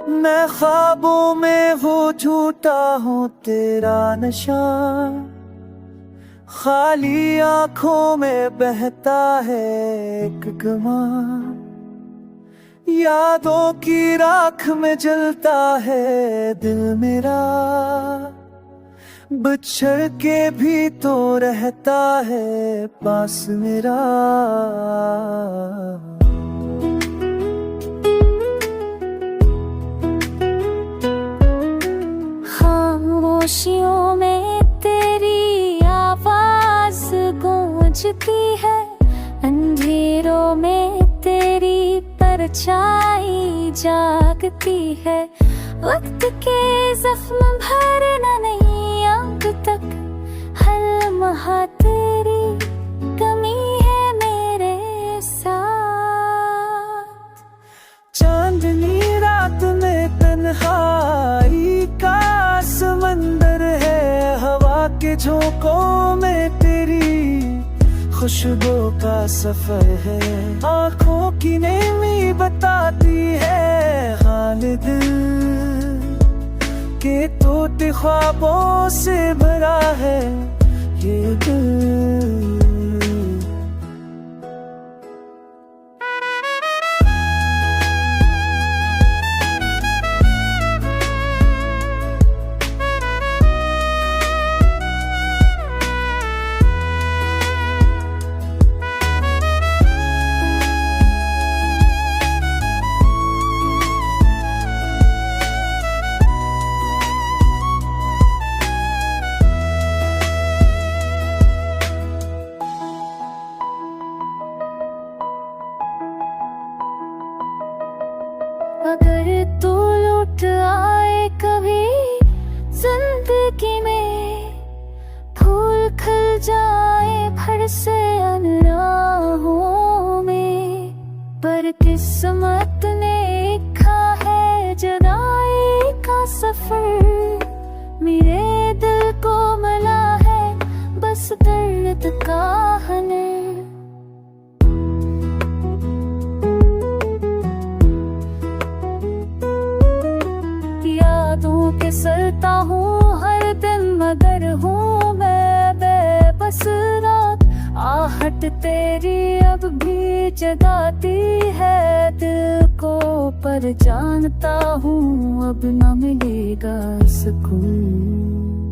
मैं ख्वाबों में वो झूठा हूँ तेरा नशा, खाली आंखों में बहता है एक गमा, यादों की राख में जलता है दिल मेरा, बिछड़ के भी तो रहता है पास मेरा। खामोशियों में तेरी आवाज गूंजती है, अंधेरों में तेरी परछाई जागती है। वक्त के जख्म भरना नहीं अब तक, हर लम्हा तेरी कमी है मेरे साथ। चांदनी रात में तन्हाई का समंदर है, हवा के झोंकों में तेरी खुशबू का सफर है। आंखों की नेमी बताती है हाल दिल के, तोते ख्वाबों से भरा है ये दिल। अगर तू लौट आए कभी जिंदगी में, फूल खिल जाए फिर से अनराहों में, पर किस्मत ने लिखा है जुदाई का सफर। मेरे दिल को मिला है बस दर्द का हनर। फिसलता हूँ हर दिन मगर हूँ मैं बेबस रात, आहट तेरी अब भी जगाती है दिल को, पर जानता हूँ अब न मिलेगा सुकून।